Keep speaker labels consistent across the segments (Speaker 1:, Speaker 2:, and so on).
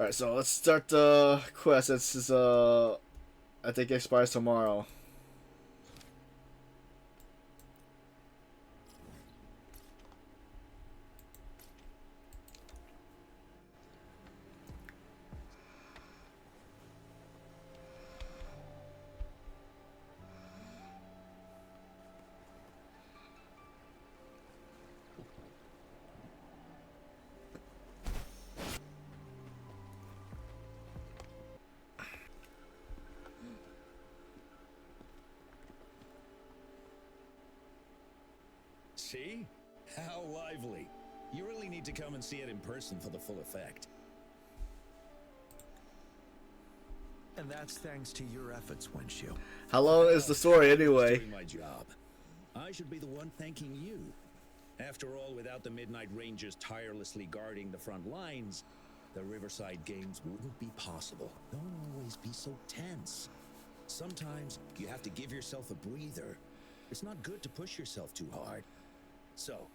Speaker 1: Alright, so let's start the quest. This is, I think it expires tomorrow.
Speaker 2: See? How lively. You really need to come and see it in person for the full effect.
Speaker 3: And that's thanks to your efforts, Windshield.
Speaker 1: How long is the story anyway?
Speaker 2: Doing my job. I should be the one thanking you. After all, without the Midnight Rangers tirelessly guarding the front lines, the Riverside Games wouldn't be possible. Don't always be so tense. Sometimes you have to give yourself a breather. It's not good to push yourself too hard. So,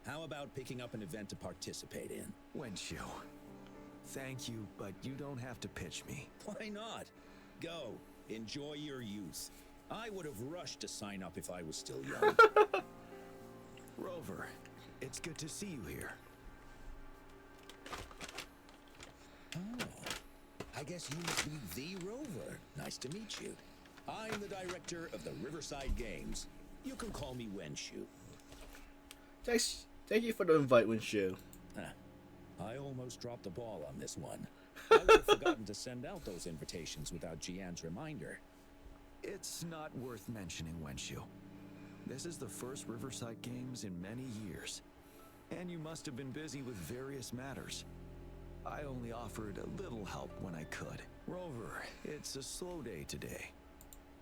Speaker 2: how about picking up an event to participate in?
Speaker 3: Windshield, thank you, but you don't have to pitch me.
Speaker 2: Why not? Go. Enjoy your youth. I would have rushed to sign up if I was still young.
Speaker 3: Rover, it's good to see you here.
Speaker 2: Oh, I guess you must be the Rover. Nice to meet you. I'm the director of the Riverside Games. You can call me Wenshu.
Speaker 1: Thanks. Thank you for the invite, Winshu.
Speaker 2: I almost dropped the ball on this one. I would have forgotten to send out those invitations without Jiyan's reminder.
Speaker 3: It's not worth mentioning, Wenshu. This is the first Riverside Games in many years. And you must have been busy with various matters. I only offered a little help when I could. Rover, it's a slow day today.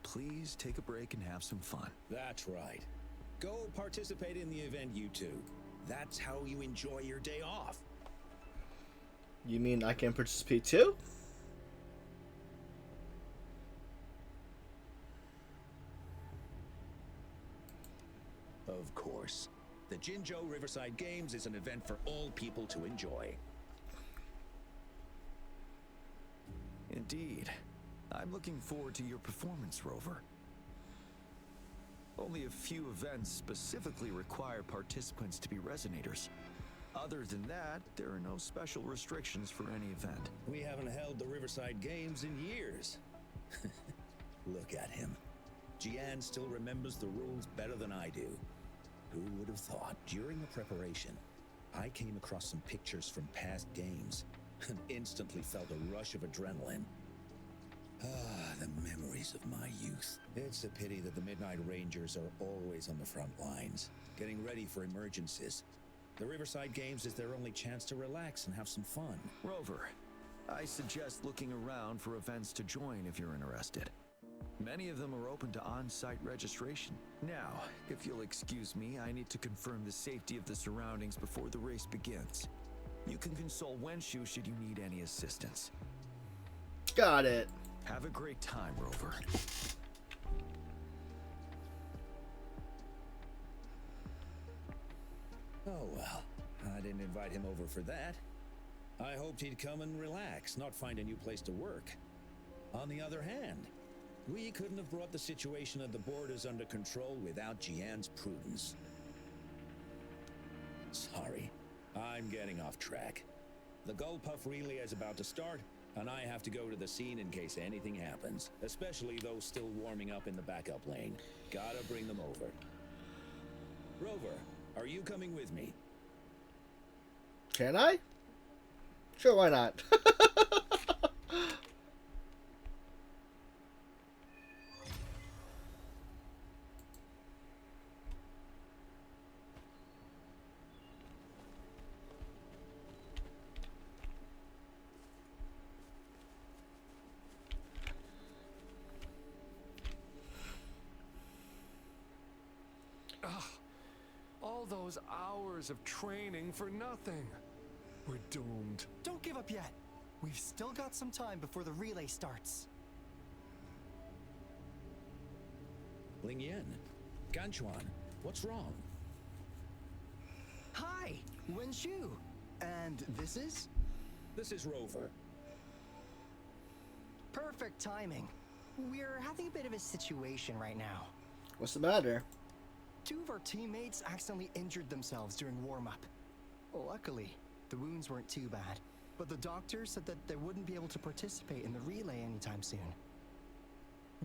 Speaker 3: Please take a break and have some fun.
Speaker 2: That's right. Go participate in the event, you two. That's how you enjoy your day off.
Speaker 1: You mean I can participate too?
Speaker 2: Of course. The Jinjo Riverside Games is an event for all people to enjoy.
Speaker 3: Indeed. I'm looking forward to your performance, Rover. Only a few events specifically require participants to be Resonators. Other than that, there are no special restrictions for any event.
Speaker 2: We haven't held the Riverside Games in years. Look at him. Jiyan still remembers the rules better than I do. Who would have thought? During the preparation, I came across some pictures from past games and instantly felt a rush of adrenaline. Ah, the memories of my youth. It's a pity that the Midnight Rangers are always on the front lines, getting ready for emergencies. The Riverside Games is their only chance to relax and have some fun.
Speaker 3: Rover, I suggest looking around for events to join if you're interested. Many of them are open to on-site registration. Now, if you'll excuse me, I need to confirm the safety of the surroundings before the race begins. You can consult Wenshu should you need any assistance.
Speaker 1: Got it.
Speaker 3: Have a great time, Rover.
Speaker 2: Oh well, I didn't invite him over for that. I hoped he'd come and relax, not find a new place to work. On the other hand, we couldn't have brought the situation at the borders under control without Jiyan's prudence. Sorry, I'm getting off track. The Gullpuff relay is about to start, and I have to go to the scene in case anything happens, especially those still warming up in the backup lane. Gotta bring them over. Rover, are you coming with me?
Speaker 1: Can I? Sure, why not?
Speaker 4: All those hours of training for nothing. We're doomed.
Speaker 5: Don't give up yet. We've still got some time before the relay starts.
Speaker 2: Lingyan, Ganchuan, what's wrong?
Speaker 5: Hi, Wenshu. And this is?
Speaker 2: This is Rover.
Speaker 5: Perfect timing. We're having a bit of a situation right now.
Speaker 1: What's the matter?
Speaker 5: 2 of our teammates accidentally injured themselves during warm-up. Luckily, the wounds weren't too bad, but the doctor said that they wouldn't be able to participate in the relay anytime soon.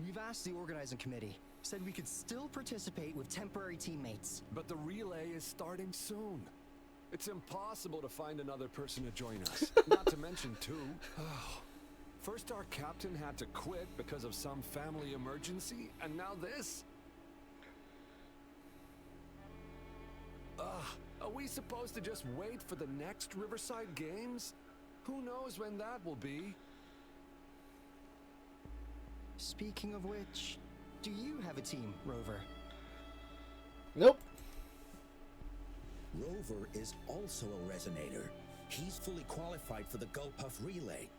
Speaker 5: We've asked the organizing committee, said we could still participate with temporary teammates.
Speaker 4: But the relay is starting soon. It's impossible to find another person to join us. Not to mention, too, first our captain had to quit because of some family emergency, and now this? Are we supposed to just wait for the next Riverside Games? Who knows when that will be?
Speaker 5: Speaking of which, do you have a team, Rover?
Speaker 1: Nope.
Speaker 2: Rover is also a resonator. He's fully qualified for the Gulpuff Relay.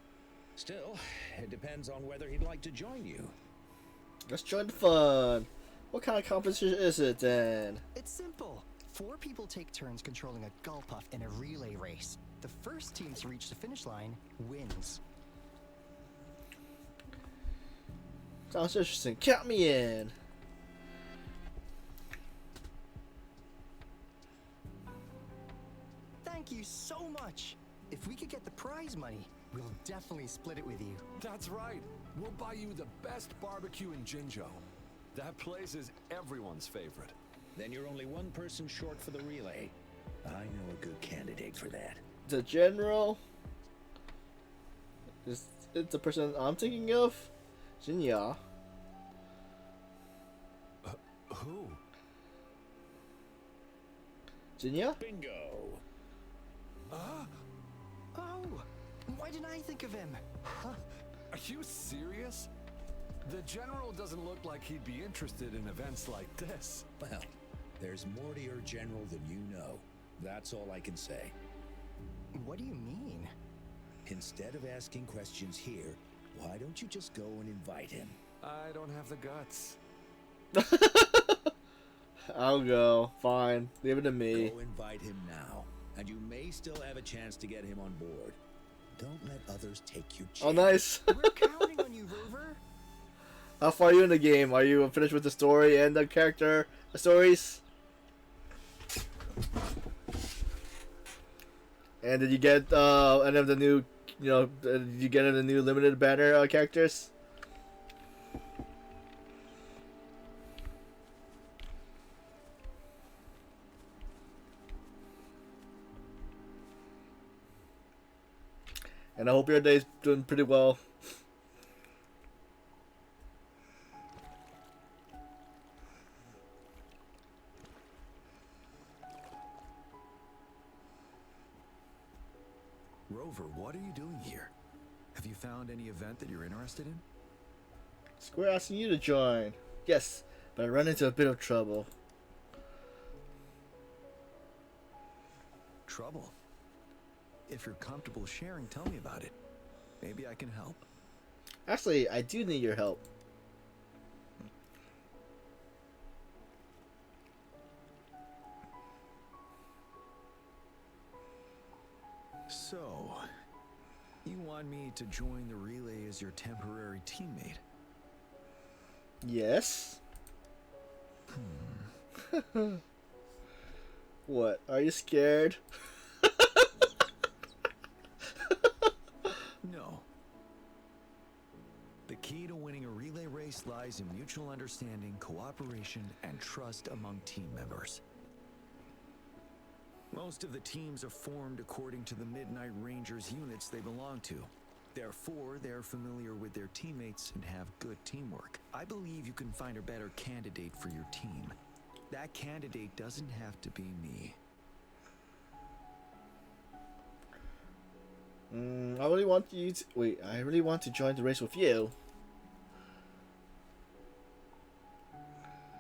Speaker 2: Still, it depends on whether he'd like to join you.
Speaker 1: Let's join the fun. What kind of competition is it then?
Speaker 5: It's simple. 4 people take turns controlling a Gulpuff in a relay race. The first team to reach the finish line wins.
Speaker 1: Sounds interesting. Count me in.
Speaker 5: Thank you so much. If we could get the prize money, we'll definitely split it with you.
Speaker 4: That's right. We'll buy you the best barbecue in Jinzhou. That place is everyone's favorite.
Speaker 2: Then you're only 1 person short for the relay. I know a good candidate for that.
Speaker 1: The general? Is it the person I'm thinking of? Jiyan.
Speaker 4: Who?
Speaker 1: Jiyan?
Speaker 2: Bingo!
Speaker 5: Oh, why didn't I think of him?
Speaker 4: Are you serious? The general doesn't look like he'd be interested in events like this.
Speaker 2: Well, there's more to your general than you know. That's all I can say.
Speaker 5: What do you mean?
Speaker 2: Instead of asking questions here, why don't you just go and invite him?
Speaker 4: I don't have the guts.
Speaker 1: I'll go. Fine. Leave it to me.
Speaker 2: Go invite him now, and you may still have a chance to get him on board. Don't let others take your chance.
Speaker 1: Oh, nice.
Speaker 5: We're counting on you, Rover.
Speaker 1: How far are you in the game? Are you finished with the story and the character stories? And did you get any of the new, did you get any of the new limited banner characters? And I hope your day's doing pretty well.
Speaker 3: Rover, what are you doing here? Have you found any event that you're interested in?
Speaker 1: Square asking you to join. Yes, but I run into a bit of trouble.
Speaker 3: Trouble? If you're comfortable sharing, tell me about it. Maybe I can help.
Speaker 1: Actually, I do need your help.
Speaker 3: So, you want me to join the relay as your temporary teammate?
Speaker 1: Yes. What? Are you scared?
Speaker 3: No. The key to winning a relay race lies in mutual understanding, cooperation, and trust among team members. Most of the teams are formed according to the Midnight Rangers units they belong to. Therefore, they're familiar with their teammates and have good teamwork. I believe you can find a better candidate for your team. That candidate doesn't have to be me.
Speaker 1: I really want you to... Wait, I really want to join the race with you.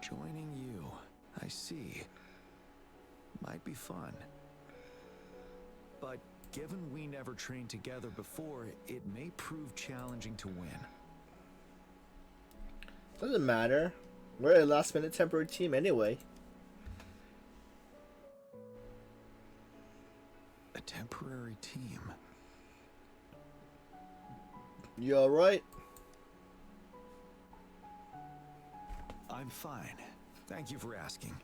Speaker 3: Joining you, I see. Might be fun. But given we never trained together before, it may prove challenging to win.
Speaker 1: Doesn't matter. We're a last-minute temporary team anyway.
Speaker 3: A temporary team.
Speaker 1: You alright?
Speaker 3: I'm fine. Thank you for asking.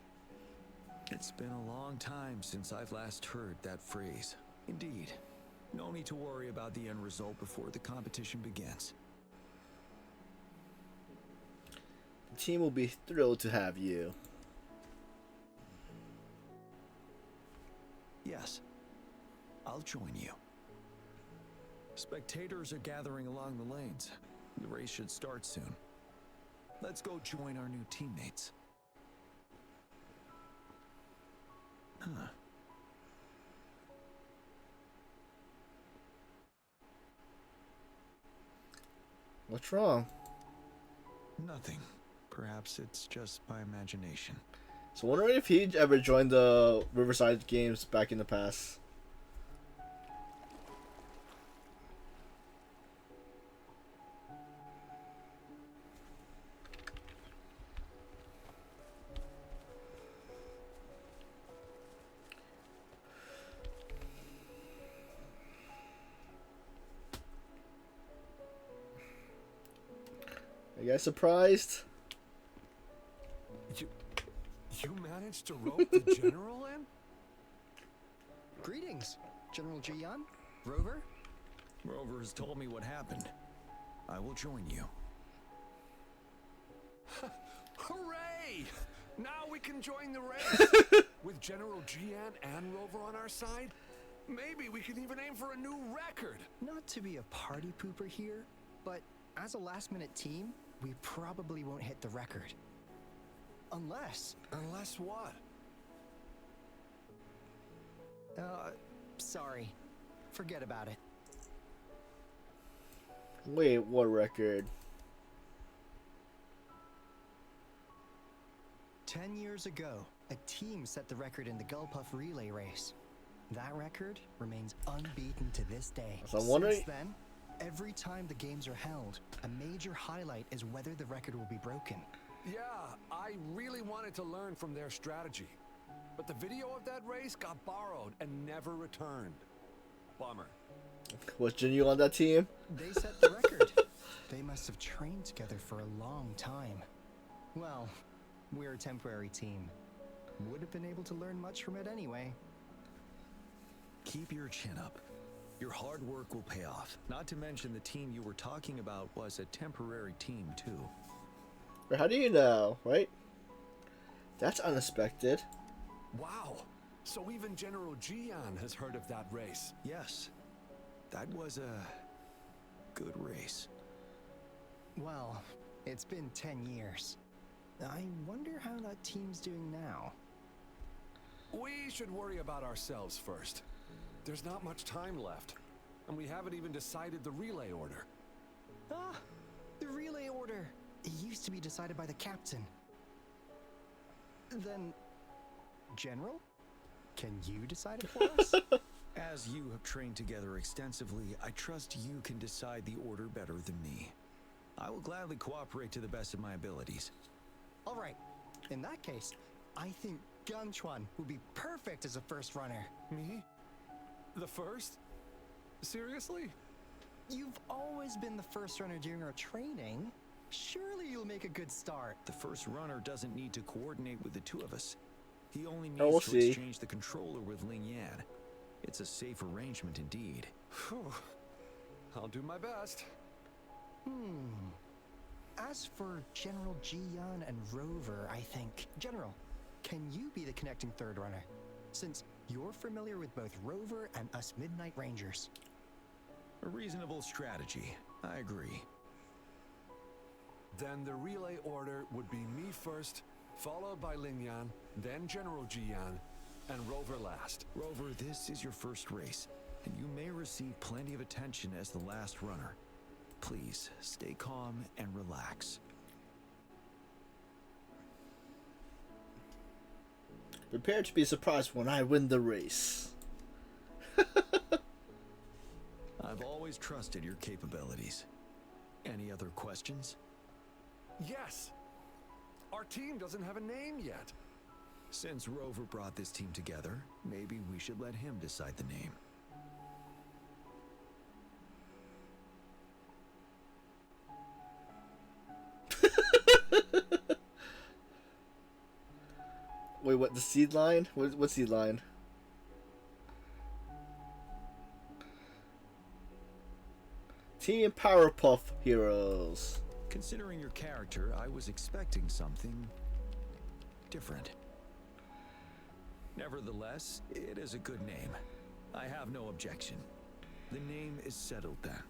Speaker 3: It's been a long time since I've last heard that phrase. Indeed. No need to worry about the end result before the competition begins.
Speaker 1: The team will be thrilled to have you.
Speaker 3: Yes. I'll join you. Spectators are gathering along the lanes. The race should start soon. Let's go join our new teammates. Huh.
Speaker 1: What's wrong?
Speaker 3: Nothing. Perhaps it's just my imagination.
Speaker 1: So wondering if he ever joined the Riverside Games back in the past. Are you guys surprised?
Speaker 4: You managed to rope the general in?
Speaker 5: Greetings, General Jiyan, Rover.
Speaker 3: Rover has told me what happened. I will join you.
Speaker 4: Hooray! Now we can join the race! With General Jiyan and Rover on our side, maybe we can even aim for a new record!
Speaker 5: Not to be a party pooper here, but as a last-minute team, we probably won't hit the record. Unless...
Speaker 4: Unless what?
Speaker 5: Sorry. Forget about it.
Speaker 1: Wait, what record?
Speaker 5: 10 years ago, a team set the record in the Gulpuff relay race. That record remains unbeaten to this day.
Speaker 1: So I'm wondering...
Speaker 5: Since then, every time the games are held, a major highlight is whether the record will be broken.
Speaker 4: Yeah, I really wanted to learn from their strategy. But the video of that race got borrowed and never returned. Bummer.
Speaker 1: Was Jinyu on that team?
Speaker 5: They set the record. They must have trained together for a long time. Well, we're a temporary team. Would have been able to learn much from it anyway.
Speaker 3: Keep your chin up. Your hard work will pay off. Not to mention the team you were talking about was a temporary team too.
Speaker 1: Or how do you know, right? That's unexpected.
Speaker 4: Wow. So even General Jiyan has heard of that race.
Speaker 3: Yes. That was a good race.
Speaker 5: Well, it's been 10 years. I wonder how that team's doing now.
Speaker 4: We should worry about ourselves first. There's not much time left, and we haven't even decided the relay order.
Speaker 5: Ah, the relay order. It used to be decided by the captain. Then, General, can you decide it for us?
Speaker 3: As you have trained together extensively, I trust you can decide the order better than me. I will gladly cooperate to the best of my abilities.
Speaker 5: All right. In that case, I think Gunchuan would be perfect as a first runner.
Speaker 4: Me? The first? Seriously?
Speaker 5: You've always been the first runner during our training. Surely you'll make a good start.
Speaker 3: The first runner doesn't need to coordinate with the two of us. He only needs
Speaker 1: we'll
Speaker 3: to
Speaker 1: see.
Speaker 3: exchange the controller with Ling Yan. It's a safe arrangement indeed.
Speaker 4: Phew. I'll do my best.
Speaker 5: As for General Jiyan and Rover, I think... General, can you be the connecting third runner? Since you're familiar with both Rover and us Midnight Rangers.
Speaker 3: A reasonable strategy. I agree.
Speaker 4: Then the relay order would be me first, followed by Ling Yan, then General Jiyan, and Rover last.
Speaker 3: Rover, this is your first race, and you may receive plenty of attention as the last runner. Please, stay calm and relax.
Speaker 1: Prepare to be surprised when I win the race.
Speaker 3: I've always trusted your capabilities. Any other questions?
Speaker 4: Yes! Our team doesn't have a name yet.
Speaker 3: Since Rover brought this team together, maybe we should let him decide the name.
Speaker 1: Wait, what? The seed line? What seed line? Team Powerpuff Heroes.
Speaker 3: Considering your character, I was expecting something different. Nevertheless, it is a good name. I have no objection. The name is settled then.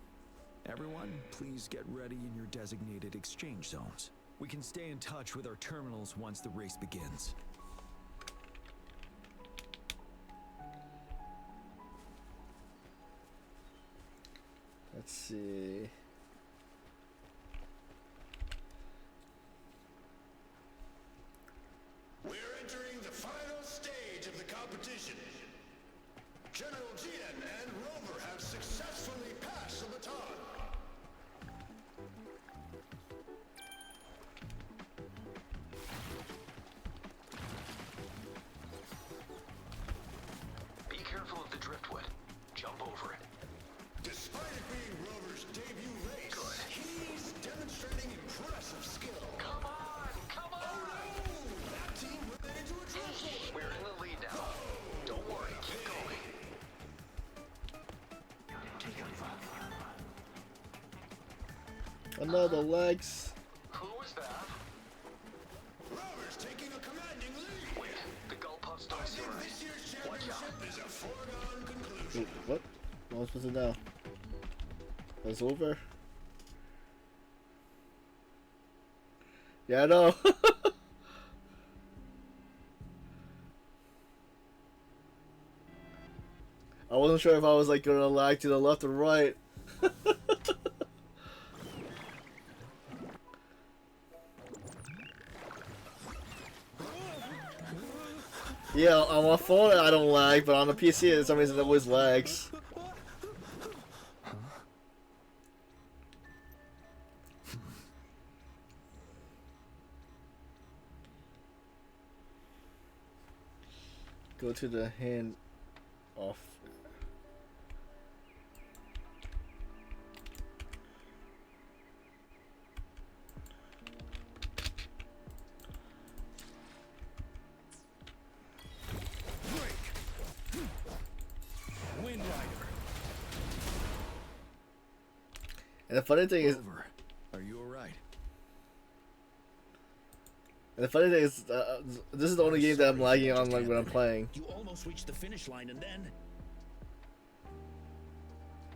Speaker 3: Everyone, please get ready in your designated exchange zones. We can stay in touch with our terminals once the race begins.
Speaker 1: Let's see.
Speaker 6: We're entering the final stage of the competition. General Jiyan and Rover have successfully passed the baton.
Speaker 3: Be careful of the driftwood. Jump over it.
Speaker 6: Despite it being Rover's debut race, he's demonstrating impressive skill.
Speaker 3: Come on! Come on!
Speaker 6: Oh no! That team went into a driftwood.
Speaker 3: We're in the lead now. Don't worry, keep going.
Speaker 1: Another legs.
Speaker 3: Who was that?
Speaker 6: Rover's taking a commanding lead.
Speaker 3: Wait, the Gullpuffs
Speaker 6: I
Speaker 3: don't see
Speaker 6: think
Speaker 3: us.
Speaker 6: this year's
Speaker 3: Watch out.
Speaker 6: championship is a foregone conclusion.
Speaker 1: Wait, what? What am I supposed to know? It's over? Yeah, I know. I wasn't sure if I was like gonna lag to the left or right. Yeah, on my phone I don't lag, but on the PC for some reason it always lags. Go to the hand off.
Speaker 2: Wind Rider.
Speaker 1: And the funny thing is,
Speaker 3: Rover, are you alright?
Speaker 1: this is the only game that I'm lagging on like when I'm playing.
Speaker 2: You almost reached the finish line and then...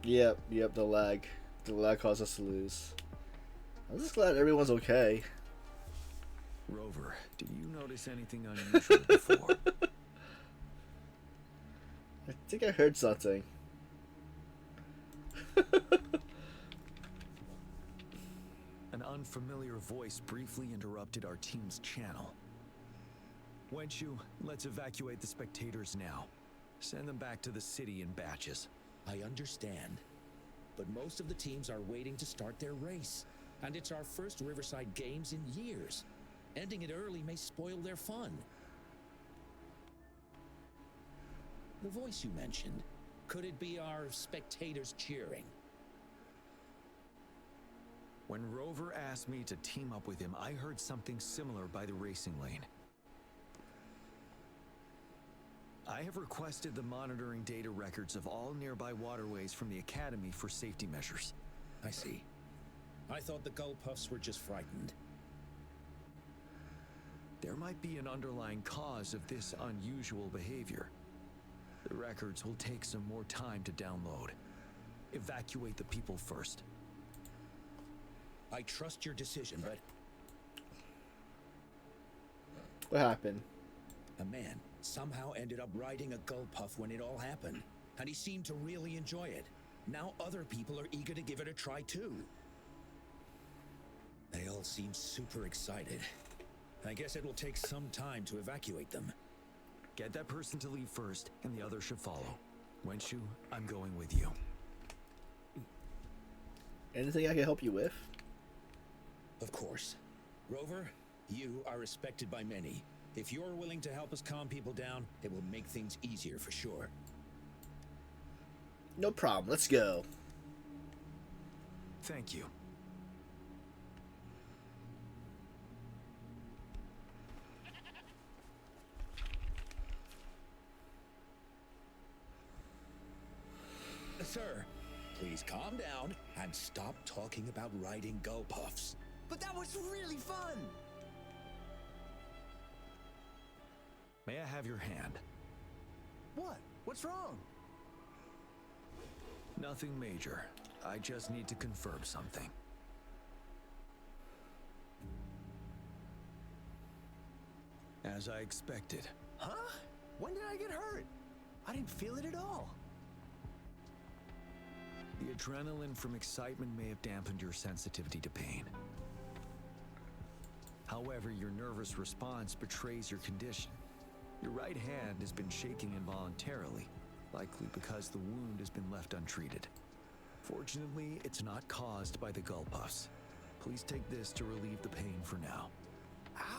Speaker 1: Yep, the lag. The lag caused us to lose. I'm just glad everyone's okay.
Speaker 3: Rover, did you notice anything unusual before?
Speaker 1: I think I heard something.
Speaker 3: An unfamiliar voice briefly interrupted our team's channel. Wenchu, let's evacuate the spectators now. Send them back to the city in batches.
Speaker 2: I understand. But most of the teams are waiting to start their race. And it's our first Riverside Games in years. Ending it early may spoil their fun. The voice you mentioned, could it be our spectators cheering?
Speaker 3: When Rover asked me to team up with him, I heard something similar by the racing lane. I have requested the monitoring data records of all nearby waterways from the Academy for safety measures.
Speaker 2: I see. I thought the Gullpuffs were just frightened.
Speaker 3: There might be an underlying cause of this unusual behavior. The records will take some more time to download. Evacuate the people first.
Speaker 2: I trust your decision, but
Speaker 1: What happened?
Speaker 2: a man somehow ended up riding a Gullpuff when it all happened, and he seemed to really enjoy it. Now other people are eager to give it a try too. They all seem super excited. I guess it will take some time to evacuate them.
Speaker 3: Get that person to leave first, and the others should follow. Wenchu, I'm going with you.
Speaker 1: Anything I can help you with?
Speaker 2: Of course. Rover, you are respected by many. If you're willing to help us calm people down, it will make things easier for sure.
Speaker 1: No problem. Let's go.
Speaker 3: Thank you.
Speaker 2: Sir, please calm down and stop talking about riding gull puffs.
Speaker 5: But that was really fun!
Speaker 3: May I have your hand?
Speaker 5: What? What's wrong?
Speaker 3: Nothing major. I just need to confirm something. As I expected.
Speaker 5: Huh? When did I get hurt? I didn't feel it at all.
Speaker 3: The adrenaline from excitement may have dampened your sensitivity to pain. However, your nervous response betrays your condition. Your right hand has been shaking involuntarily, likely because the wound has been left untreated. Fortunately, it's not caused by the gull puffs. Please take this to relieve the pain for now.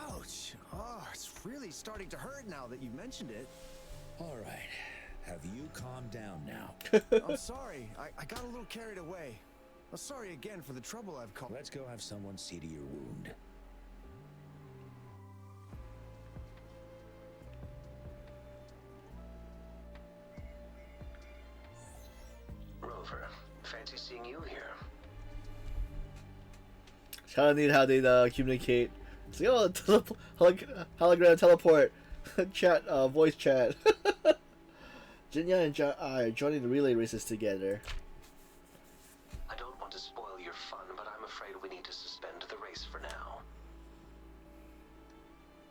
Speaker 5: Ouch! Oh, it's really starting to hurt now that you mentioned it.
Speaker 2: All right. Have you calmed down now?
Speaker 5: I'm sorry. I got a little carried away. I'm sorry again for the trouble I've caused.
Speaker 2: Let's go have someone see to your wound.
Speaker 7: Rover, fancy seeing you here.
Speaker 1: It's kind of neat how they communicate. It's like, oh, hologram teleport, chat, voice chat. Jiyan and I are joining the relay races together.
Speaker 7: I don't want to spoil your fun, but I'm afraid we need to suspend the race for now.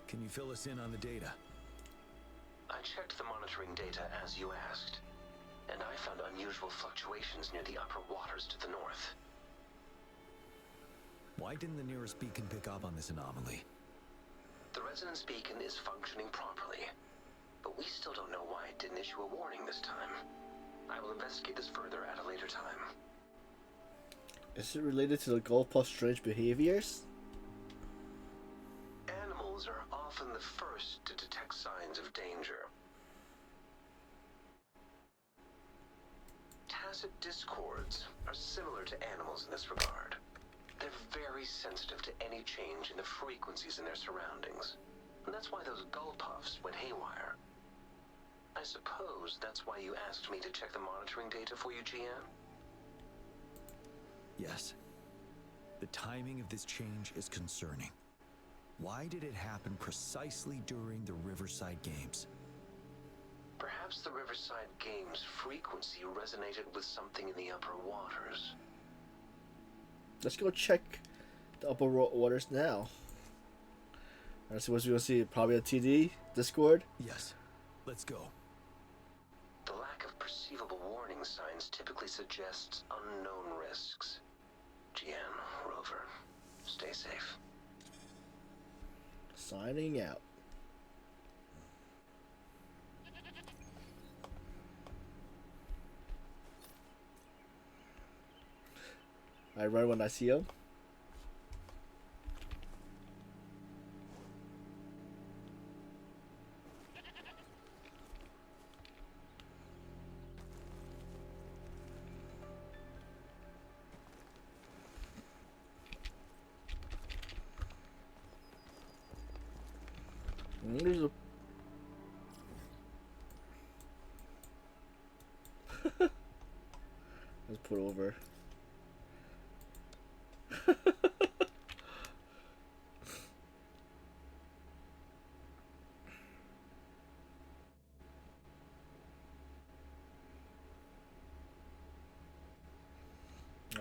Speaker 3: Can you fill us in on the data?
Speaker 7: I checked the monitoring data as you asked, and I found unusual fluctuations near the upper waters to the north.
Speaker 3: Why didn't the nearest beacon pick up on this anomaly?
Speaker 7: The resonance beacon is functioning properly, but we still don't know why it didn't issue a warning this time. I will investigate this further at a later time.
Speaker 1: Is it related to the gull puff's strange behaviors?
Speaker 7: Animals are often the first to detect signs of danger. Tacit discords are similar to animals in this regard. They're very sensitive to any change in the frequencies in their surroundings. And that's why those gull puffs went haywire. I suppose that's why you asked me to check the monitoring data for you, Jiyan?
Speaker 3: Yes. The timing of this change is concerning. Why did it happen precisely during the Riverside Games?
Speaker 7: Perhaps the Riverside Games frequency resonated with something in the upper waters.
Speaker 1: Let's go check the upper waters now. Alright, so what we gonna see? Probably a TD Discord.
Speaker 3: Yes. Let's go.
Speaker 7: The lack of perceivable warning signs typically suggests unknown risks. Jiyan, Rover, stay safe.
Speaker 1: Signing out. I run when I see him. There's a let's put over.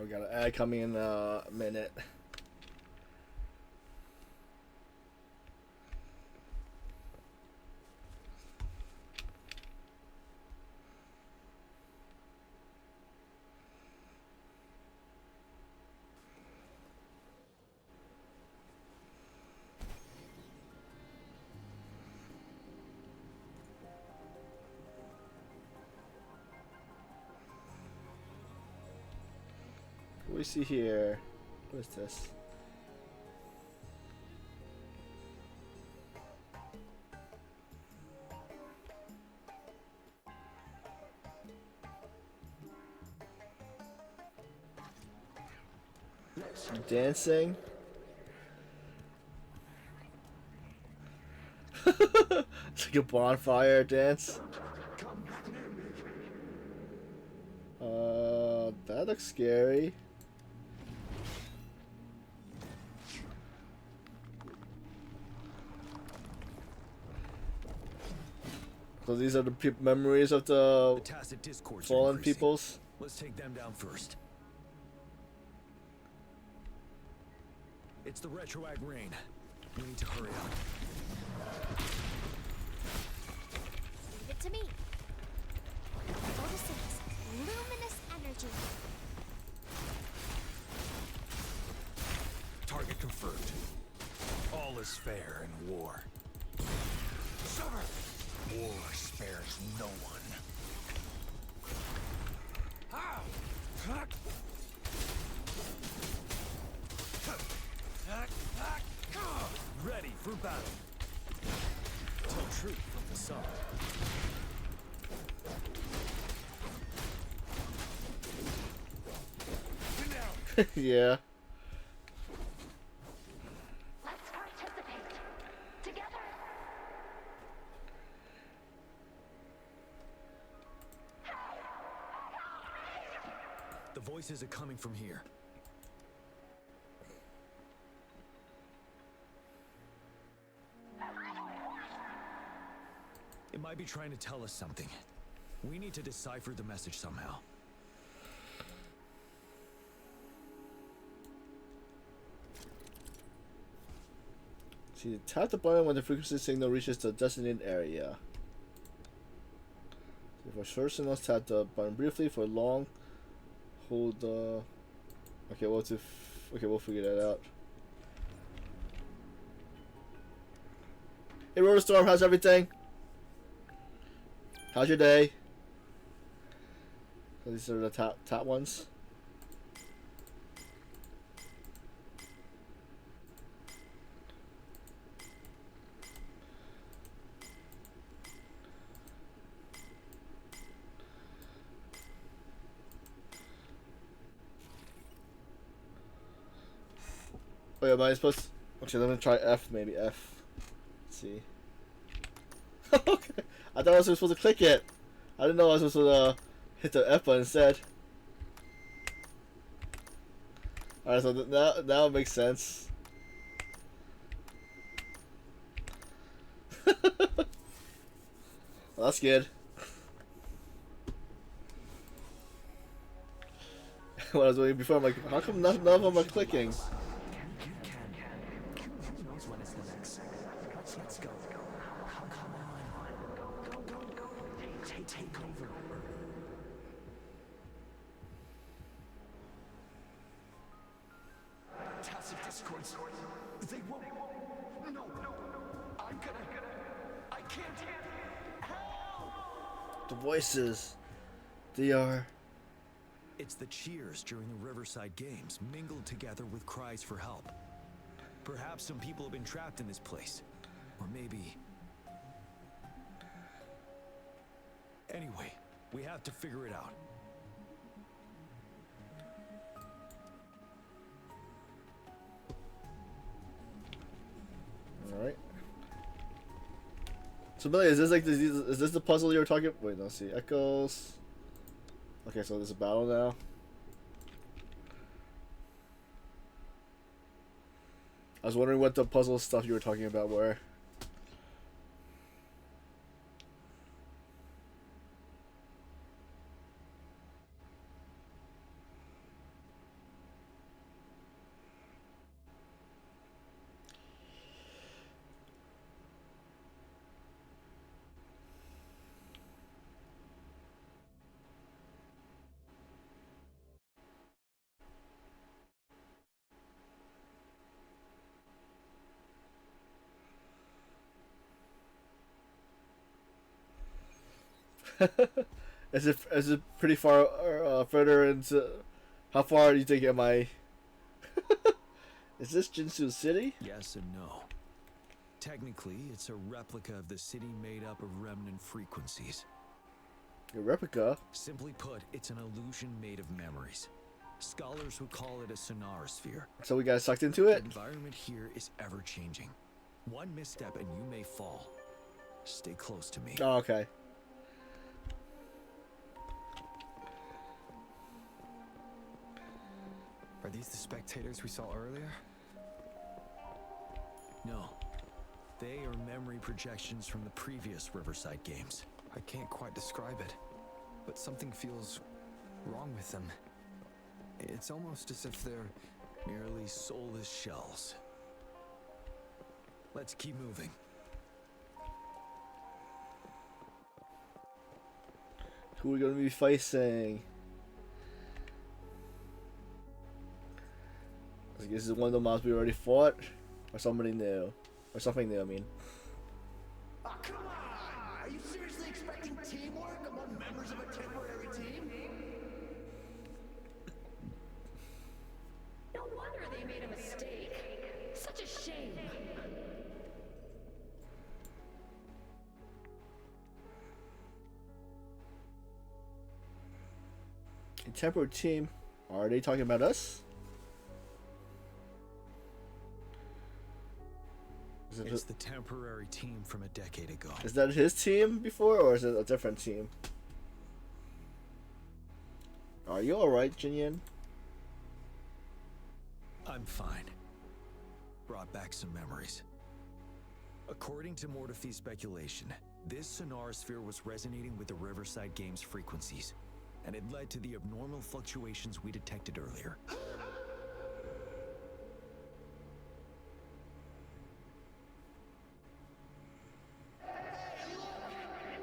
Speaker 1: We got an ad coming in a minute. What do we see here? What is this? Dancing? It's like a bonfire dance. That looks scary. So these are the memories of the
Speaker 3: tacit discords are
Speaker 1: fallen
Speaker 3: increasing.
Speaker 1: peoples.
Speaker 3: Let's take them down first. It's the retroag rain. We need to hurry up.
Speaker 8: Leave it to me. Photosynthesis, luminous energy.
Speaker 3: Target confirmed. All is fair in war.
Speaker 6: Summer! War spares no one.
Speaker 3: Ready for battle. Tell truth from the sun.
Speaker 1: Yeah.
Speaker 8: Let's participate together.
Speaker 3: The voices are coming from here. It might be trying to tell us something. We need to decipher the message somehow.
Speaker 1: See, tap the button when the frequency signal reaches the designated area. For short signals, tap the button briefly. For long, hold the. Okay, we'll figure that out. Hey, Rotor Storm, how's everything? How's your day? So these are the top ones. Wait, am I supposed to... Okay, let me try F, maybe F. Let's see. Okay. I thought I was supposed to click it. I didn't know I was supposed to hit the F button instead. Alright, so now it makes sense. Well, that's good. What I was waiting before, I'm like, how come none of them are clicking?
Speaker 6: They won't. No. I can't. Help!
Speaker 1: The voices. They are...
Speaker 3: It's the cheers during the Riverside Games mingled together with cries for help. Perhaps some people have been trapped in this place. Or maybe... Anyway, we have to figure it out.
Speaker 1: Alright. So Billy, is this the puzzle you were talking about? Wait, let's see. Echoes. Okay, so there's a battle now. I was wondering what the puzzle stuff you were talking about were. Is it pretty far further into? How far do you think am I? Is this Jinsu City?
Speaker 3: Yes and no. Technically, it's a replica of the city made up of remnant frequencies.
Speaker 1: A replica?
Speaker 3: Simply put, it's an illusion made of memories. Scholars would call it a sonorosphere.
Speaker 1: So we got sucked into
Speaker 3: The
Speaker 1: it?
Speaker 3: environment here is ever changing. One misstep and you may fall. Stay close to me.
Speaker 1: Oh, okay.
Speaker 9: these the spectators we saw earlier?
Speaker 3: No. They are memory projections from the previous Riverside games.
Speaker 9: I can't quite describe it, but something feels wrong with them. It's almost as if they're
Speaker 3: Merely soulless shells. Let's keep moving.
Speaker 1: Who are we gonna be facing? I guess this is one of the mobs we already fought, or somebody new, or something new. I mean.
Speaker 6: Oh, come on! Are you seriously expecting teamwork among members of a temporary team?
Speaker 8: No wonder they made a mistake. Such a shame.
Speaker 1: A temporary team. Are they talking about us?
Speaker 3: It's the temporary team from a decade ago.
Speaker 1: Is that his team before, or is it a different team? Are you alright, Jiyan?
Speaker 3: I'm fine. Brought back some memories. According to Mortefy's speculation, this sonar sphere was resonating with the Riverside Games frequencies, and it led to the abnormal fluctuations we detected earlier.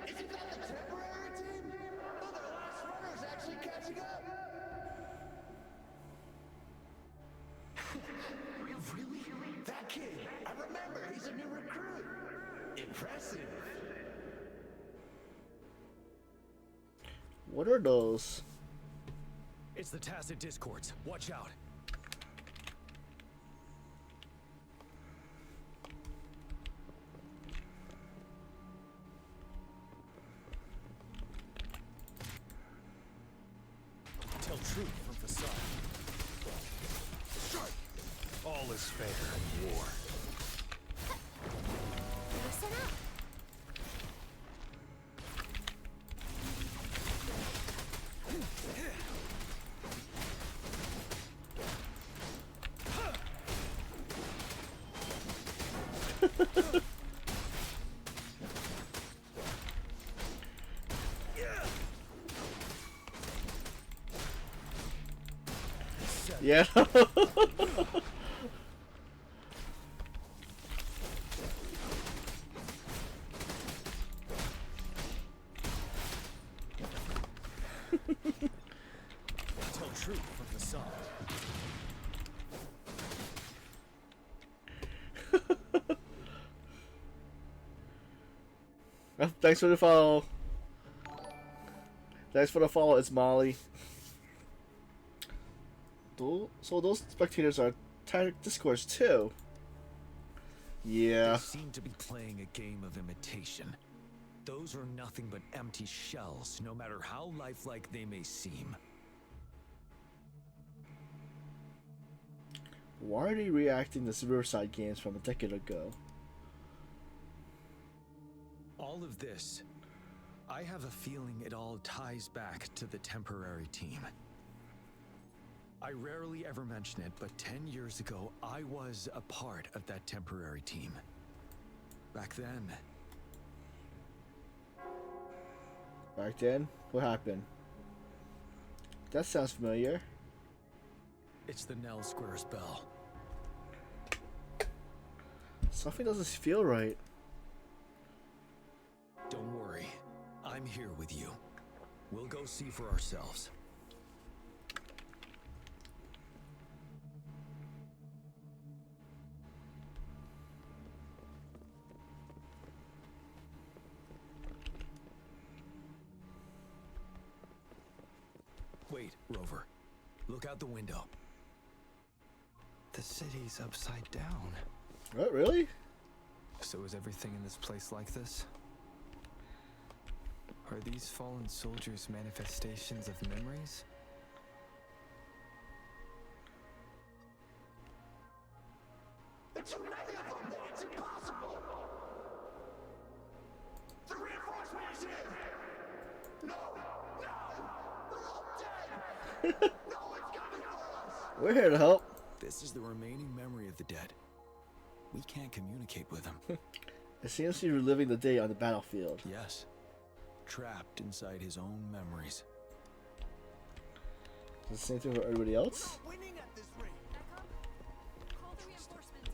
Speaker 6: Isn't that the temporary team? Oh, their last runner's actually catching up! Really? That kid! I remember, he's a new recruit! Impressive!
Speaker 1: What are those?
Speaker 3: It's the tacit discords. Watch out. Tell truth from facade. Strike! All is fair in war.
Speaker 8: Listen up.
Speaker 1: Yeah.
Speaker 3: Tell truth from facade.
Speaker 1: Thanks for the follow. Thanks for the follow. It's Molly. So those spectators are tactic discourse too. Yeah.
Speaker 3: They seem to be playing a game of imitation. Those are nothing but empty shells, no matter how lifelike they may seem.
Speaker 1: Why are they reacting to Riverside games from a decade ago?
Speaker 3: All of this, I have a feeling it all ties back to the temporary team. I rarely ever mention it, but 10 years ago, I was a part of that temporary team. Back then,
Speaker 1: Back then, what happened? That sounds familiar.
Speaker 3: it's the Nell Squares bell.
Speaker 1: Something doesn't feel right.
Speaker 3: Don't worry, I'm here with you. We'll go see for ourselves. Wait, Rover. Look out the window.
Speaker 9: The city's upside down.
Speaker 1: What, really?
Speaker 9: So is everything in this place like this? Are these fallen soldiers manifestations of memories?
Speaker 6: It's too many of them! It's impossible! The reinforcement is here! No! No! We're all dead! No one's coming for us!
Speaker 1: We're here to help.
Speaker 3: This is the remaining memory of the dead. We can't communicate with him.
Speaker 1: It seems to be reliving the day on the battlefield.
Speaker 3: Yes. Trapped inside his own memories.
Speaker 1: Is it the same thing for everybody else?
Speaker 5: Winning at this rate.
Speaker 8: Call the reinforcements.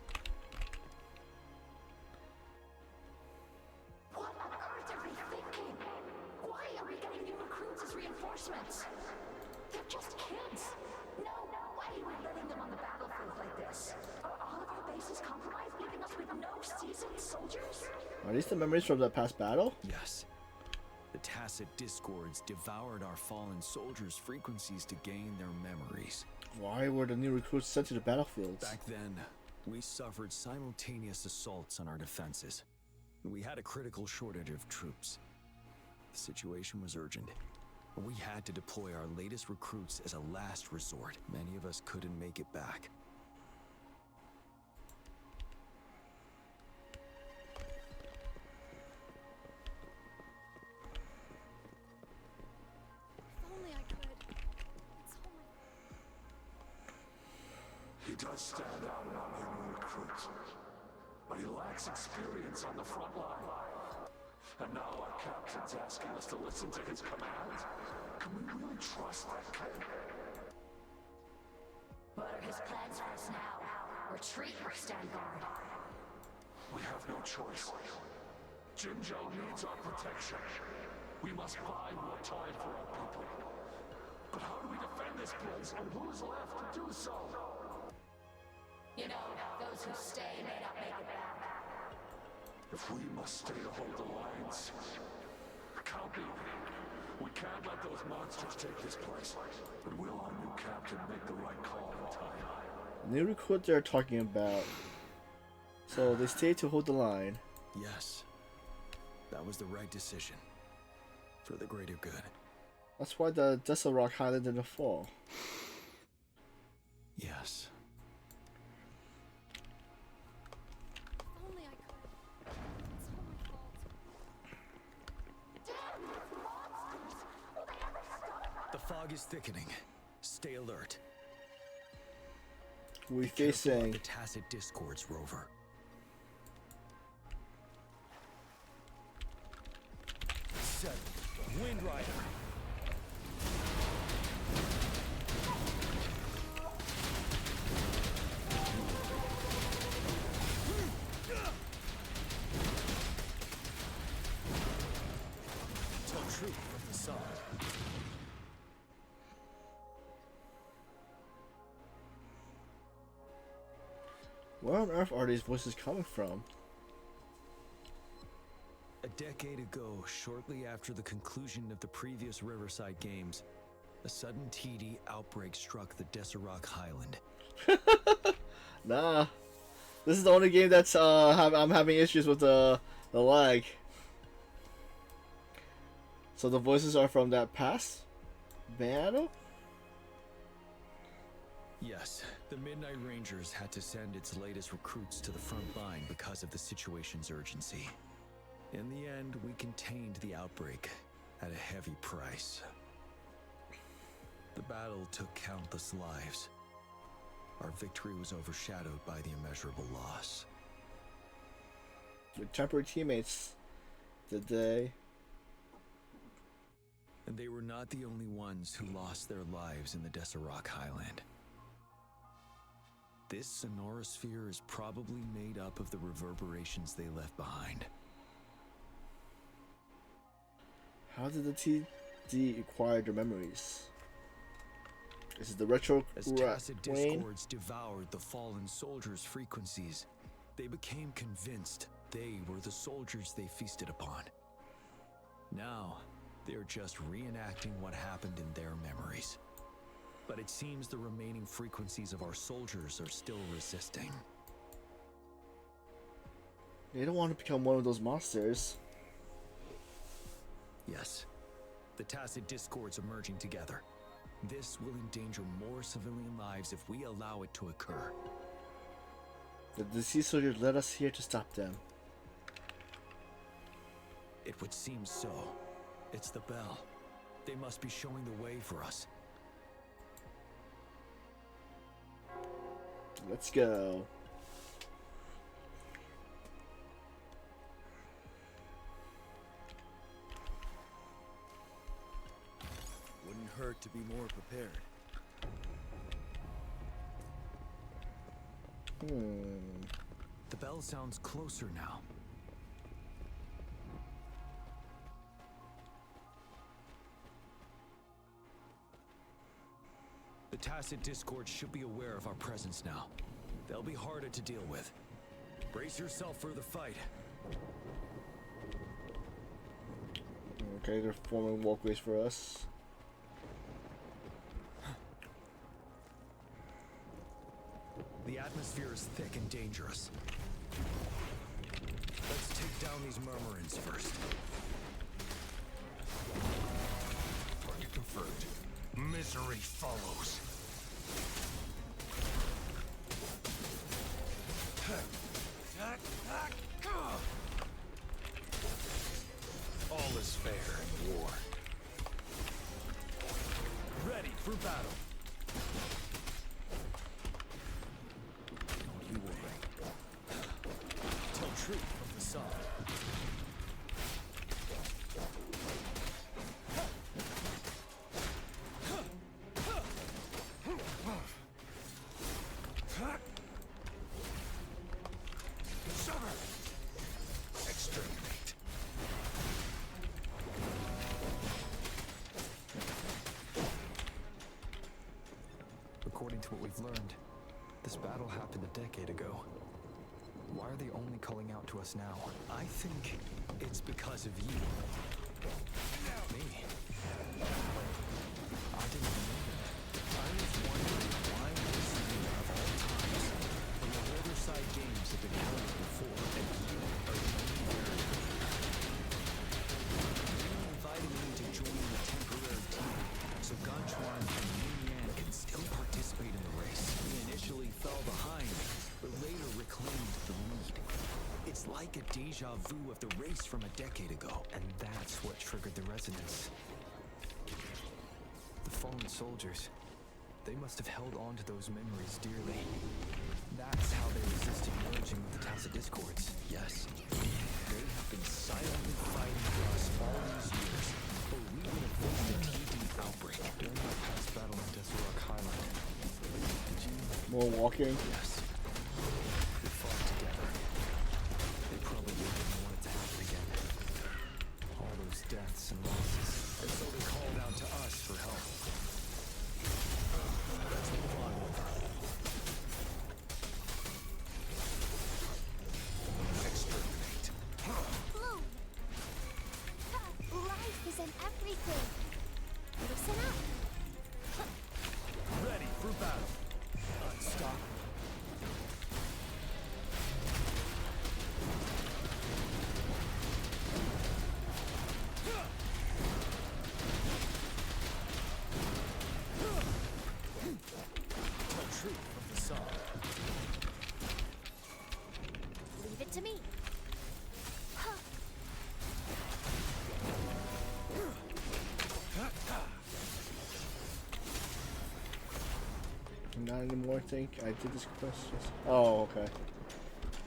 Speaker 10: What on earth are we thinking? Why are we getting new recruits as reinforcements? They're just kids. No, why are we letting them on the battlefield like this? Are all of our bases compromised, leaving us with no seasoned soldiers?
Speaker 1: Are these the memories from that past battle?
Speaker 3: Yes. The tacit discords devoured our fallen soldiers' frequencies to gain their memories.
Speaker 1: Why were the new recruits sent to the battlefields?
Speaker 3: Back then, we suffered simultaneous assaults on our defenses. We had a critical shortage of troops. The situation was urgent. We had to deploy our latest recruits as a last resort. Many of us couldn't make it back.
Speaker 8: If only I could. It's all my
Speaker 6: He does stand out among your new recruits, but he lacks experience on the front line. And now our captain's asking us to listen to his commands. Can we really trust that kid?
Speaker 10: What are his plans for us now? Retreat or stand guard?
Speaker 6: We have no choice. Jinjo needs our protection. We must buy more time for our people. But how do we defend this place, and who's left to do so?
Speaker 10: You know, those who stay may not make it back.
Speaker 6: If we must stay to hold the lines, count me. We can't let those monsters take this place. But will our new captain make the right call in time?
Speaker 1: New recruit they're talking about. So they stayed to hold the line.
Speaker 3: Yes. That was the right decision. For the greater good.
Speaker 1: That's why the Desert Rock Highland didn't fall.
Speaker 3: Yes.
Speaker 8: If only I could. It's all my fault.
Speaker 3: The fog is thickening. Stay alert.
Speaker 1: We
Speaker 3: Careful of
Speaker 1: facing
Speaker 3: the tacit discords, Rover. Set. Wind Rider. Tell truth from the sun.
Speaker 1: Where on earth are these voices coming from?
Speaker 3: A decade ago, shortly after the conclusion of the previous Riverside Games, a sudden TD outbreak struck the Desert Highland.
Speaker 1: Nah. This is the only game that's I'm having issues with the lag. So the voices are from that past battle?
Speaker 3: Yes, the Midnight Rangers had to send its latest recruits to the front line because of the situation's urgency. In the end, we contained the outbreak at a heavy price. The battle took countless lives. Our victory was overshadowed by the immeasurable loss.
Speaker 1: With temporary teammates, did they?
Speaker 3: And they were not the only ones who lost their lives in the Desert Highland. This sonorosphere is probably made up of the reverberations they left behind.
Speaker 1: How did the TD acquire their memories? Is it the retro
Speaker 3: As tacit discords devoured the fallen soldiers' frequencies, they became convinced they were the soldiers they feasted upon. Now, they're just reenacting what happened in their memories. But it seems the remaining frequencies of our soldiers are still resisting.
Speaker 1: They don't want to become one of those monsters.
Speaker 3: Yes, the tacit discords emerging together. This will endanger more civilian lives if we allow it to occur.
Speaker 1: The deceased soldiers led us here to stop them.
Speaker 3: It would seem so. It's the bell. They must be showing the way for us.
Speaker 1: Let's go.
Speaker 3: Wouldn't hurt to be more prepared.
Speaker 9: The bell sounds closer now. The Tacit Discord should be aware of our presence now. They'll be harder to deal with. Brace yourself for the fight.
Speaker 1: Okay, they're forming walkways for us.
Speaker 3: The atmosphere is thick and dangerous. Let's take down these murmurins first.
Speaker 6: Target confirmed. Misery follows.
Speaker 3: All is fair in war. Ready for battle. Don't you worry. Tell truth from the sun.
Speaker 6: Exterminate.
Speaker 9: According to what we've learned, this battle happened a decade ago. Why are they only calling out to us now?
Speaker 3: I think it's because of you.
Speaker 9: Me? I didn't even know that.
Speaker 3: I was wondering why this year of all times, when the Riverside Games have been held before, and you are the only variant. You invited me to join the temporary team, so Ganchuan and Jiyan can still participate in the race. We initially fell behind, but later reclaimed the lead. It's like a deja vu of the race from a decade ago.
Speaker 9: And that's what triggered the resonance. The fallen soldiers, they must have held on to those memories dearly. That's how they resisted merging with the Tacit Discords.
Speaker 3: Yes, they have been silently fighting for us all these years, or we would have faced a TD outbreak.
Speaker 9: During my past battle in Desert Rock Highland, did you...
Speaker 1: More walking.
Speaker 9: Yes. We fought together. They probably didn't want it to happen again. All those deaths and losses.
Speaker 3: And so they called out to us for help. Let's move on over.
Speaker 6: Exterminate.
Speaker 8: Bloom! Life is in everything. Listen up.
Speaker 3: Ready for battle. Unstoppable. Tell truth from the sun.
Speaker 8: Leave it to me. Huh.
Speaker 1: Not anymore, I think. I did this quest just... Oh, okay.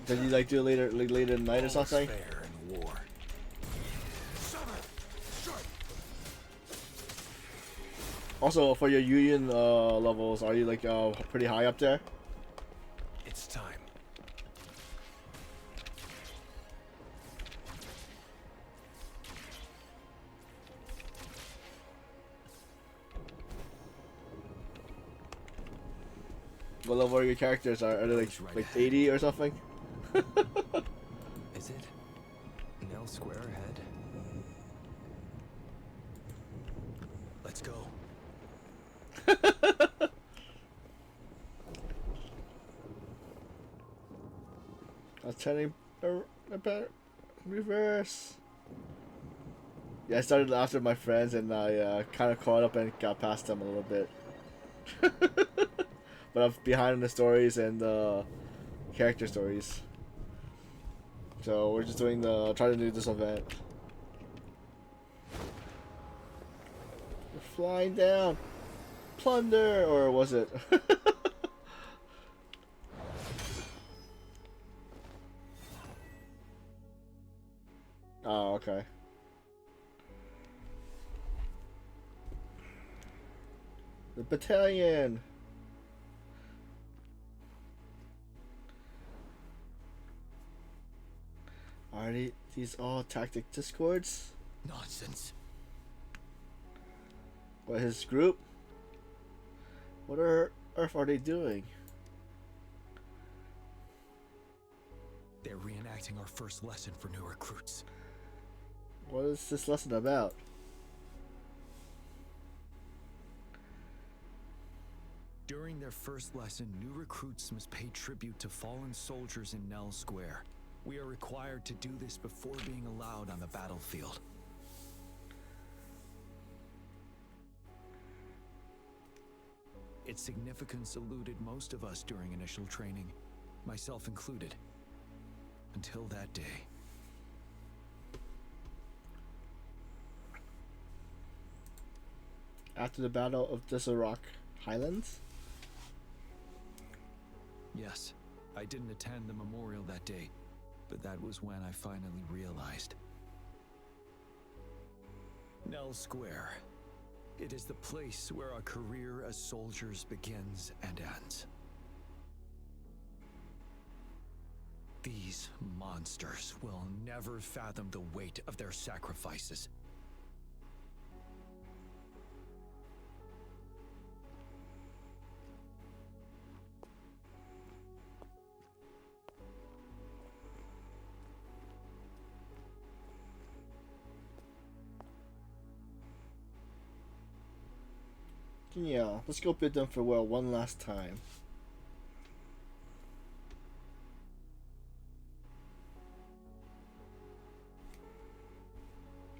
Speaker 1: Did you like do it later, like later at night or something?
Speaker 3: Fair in war.
Speaker 1: Also, for your union levels, are you like pretty high up there?
Speaker 3: It's time.
Speaker 1: What level are your characters? Are they like 80 or something?
Speaker 9: Is it? Nell Square ahead?
Speaker 3: Let's go.
Speaker 1: I was turning reverse. Yeah, I started after my friends and I kind of caught up and got past them a little bit. But I'm behind in the stories and the character stories. So we're just doing trying to do this event. We're flying down. Plunder, or was it? Oh, okay. The battalion. Are these all tactic discords?
Speaker 3: Nonsense.
Speaker 1: What, his group? What on earth are they doing?
Speaker 3: They're reenacting our first lesson for new recruits.
Speaker 1: What is this lesson about?
Speaker 3: During their first lesson, new recruits must pay tribute to fallen soldiers in Nell Square. We are required to do this before being allowed on the battlefield. Its significance eluded most of us during initial training, myself included, until that day.
Speaker 1: After the Battle of Desert Highlands?
Speaker 3: Yes, I didn't attend the memorial that day, but that was when I finally realized. Nell Square. It is the place where our career as soldiers begins and ends. These monsters will never fathom the weight of their sacrifices.
Speaker 1: Yeah, let's go bid them farewell one last time.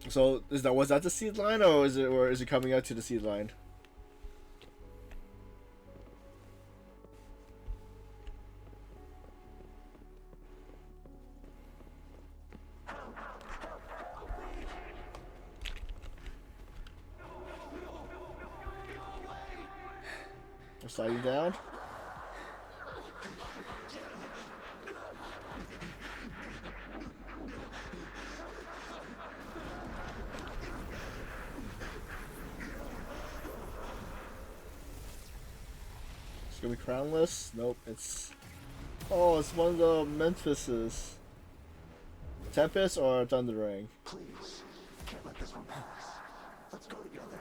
Speaker 1: So was that the seed line, or is it coming out to the seed line? Sliding down. It's gonna be crownless? Nope, it's... Oh, it's one of the Memphises. Tempest or Thundering?
Speaker 6: Please, can't let this one pass. Let's go together.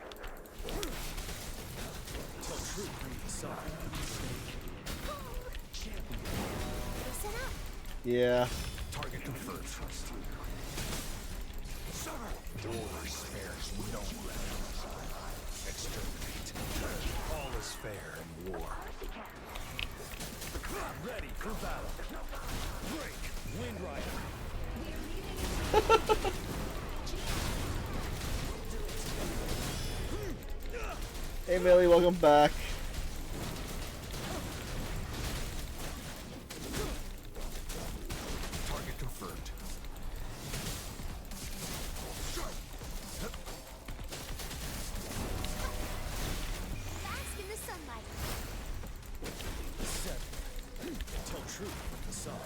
Speaker 8: Listen up.
Speaker 1: Yeah.
Speaker 3: Target confirmed.
Speaker 2: Door spares no exterminate. All is fair in war. Ready for battle. Break, Wind Rider.
Speaker 1: Hey Millie, welcome back.
Speaker 3: Target confirmed.
Speaker 8: Bask in the sunlight.
Speaker 3: Tell truth with the sun.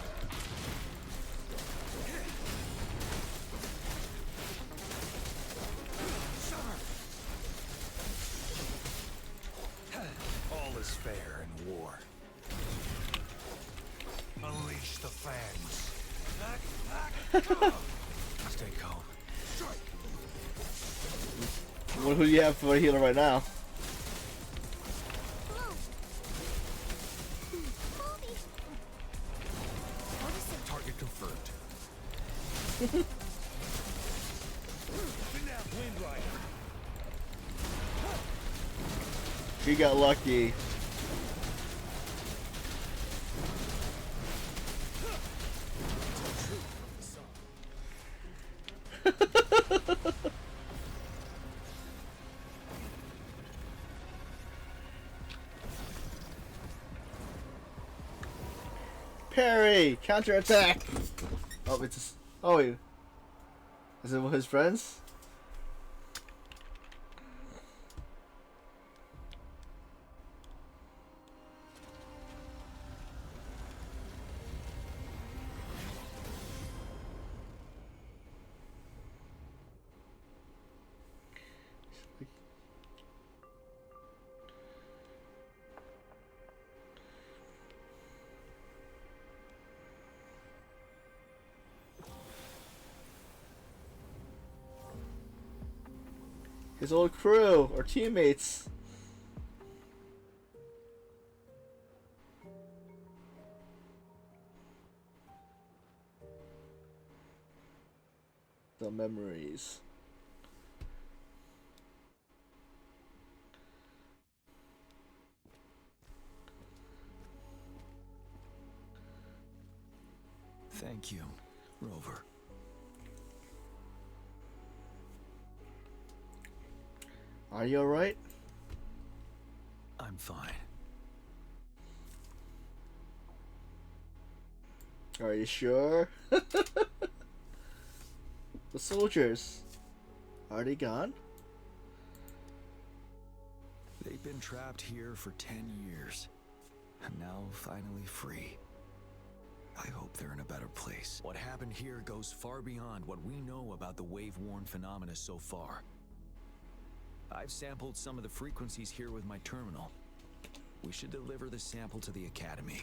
Speaker 2: All is fair in war. Unleash the fangs. Stay calm.
Speaker 1: Who do you have for a healer right now?
Speaker 3: Target confirmed.
Speaker 2: Wind Rider.
Speaker 1: She got lucky. Parry! Counterattack! Oh, it's... Oh, is it one of his friends? His old crew or teammates. The memories.
Speaker 3: Thank you, Rover.
Speaker 1: Are you alright?
Speaker 3: I'm fine.
Speaker 1: Are you sure? The soldiers. Are they gone?
Speaker 3: They've been trapped here for 10 years. And now finally free. I hope they're in a better place. What happened here goes far beyond what we know about the wave-worn phenomena so far. I've sampled some of the frequencies here with my terminal. We should deliver the sample to the Academy.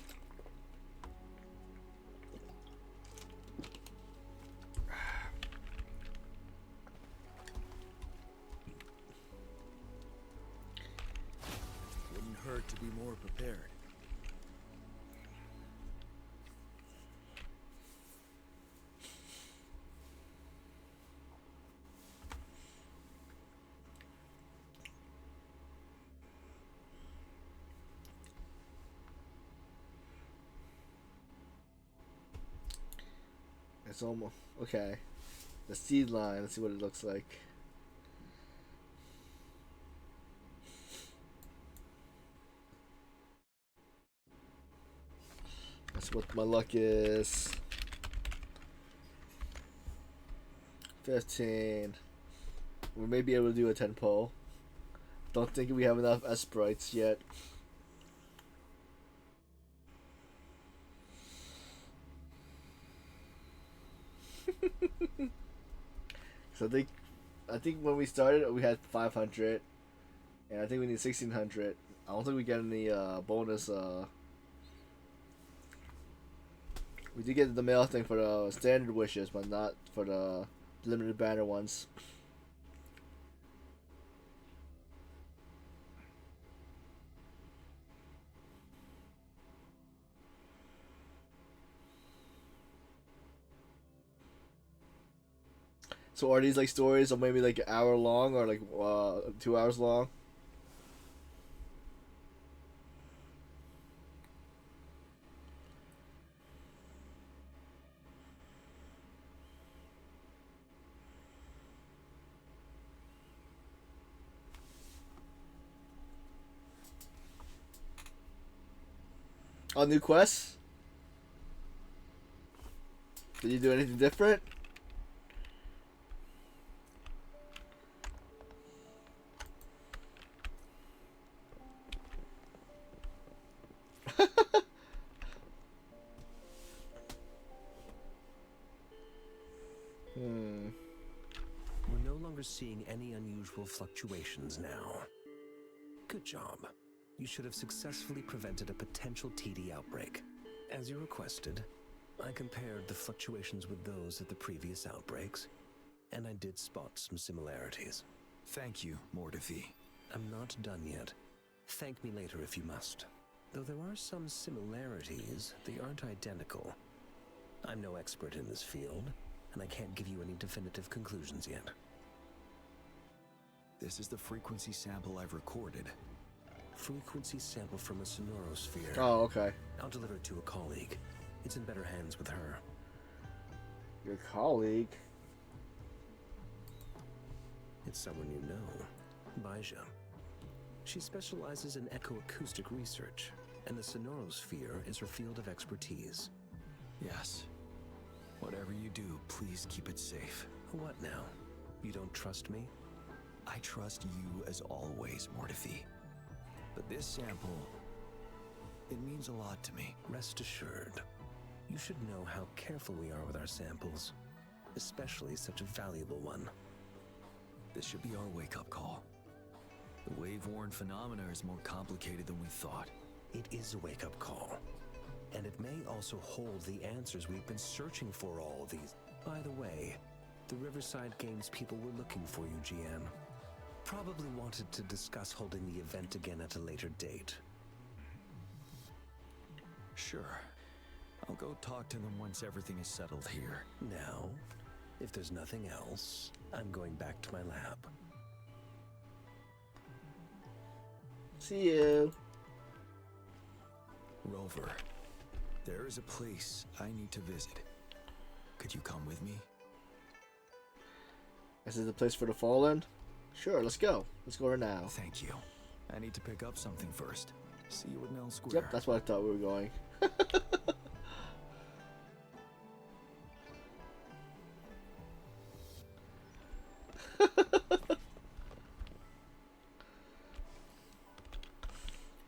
Speaker 9: Wouldn't hurt to be more prepared.
Speaker 1: It's almost okay. The seed line. Let's see what it looks like. That's what my luck is. 15. We may be able to do a 10 pull. Don't think we have enough sprites yet. So I think when we started we had 500, and I think we need 1600. I don't think we get any bonus. We did get the mail thing for the standard wishes, but not for the limited banner ones. So are these like stories or maybe like an hour long or like 2 hours long? Oh, new quests? Did you do anything different?
Speaker 11: We're no longer seeing any unusual fluctuations now. Good job. You should have successfully prevented a potential TD outbreak. As you requested, I compared the fluctuations with those of the previous outbreaks, and I did spot some similarities.
Speaker 3: Thank you, Mordefi.
Speaker 11: I'm not done yet. Thank me later if you must. Though there are some similarities, they aren't identical. I'm no expert in this field, and I can't give you any definitive conclusions yet.
Speaker 3: This is the frequency sample I've recorded.
Speaker 11: Frequency sample from a sonorosphere.
Speaker 1: Oh, okay.
Speaker 11: I'll deliver it to a colleague. It's in better hands with her.
Speaker 1: Your colleague?
Speaker 11: It's someone you know, Baija. She specializes in echoacoustic research, and the sonorosphere is her field of expertise.
Speaker 3: Yes. Whatever you do, please keep it safe.
Speaker 11: What now? You don't trust me?
Speaker 3: I trust you as always, Mordefi. But this sample, it means a lot to me.
Speaker 11: Rest assured. You should know how careful we are with our samples, especially such a valuable one.
Speaker 3: This should be our wake-up call. The wave-worn phenomena is more complicated than we thought.
Speaker 11: It is a wake-up call. And it may also hold the answers we've been searching for all these. By the way, the Riverside Games people were looking for you, Jiyan. Probably wanted to discuss holding the event again at a later date.
Speaker 3: Sure. I'll go talk to them once everything is settled here.
Speaker 11: Now, if there's nothing else, I'm going back to my lab.
Speaker 1: See you.
Speaker 3: Rover, there is a place I need to visit. Could you come with me?
Speaker 1: This is the place for the fallen? Sure, let's go. Let's go right now.
Speaker 3: Thank you. I need to pick up something first. See you at Nell Square.
Speaker 1: Yep, that's what I thought we were going.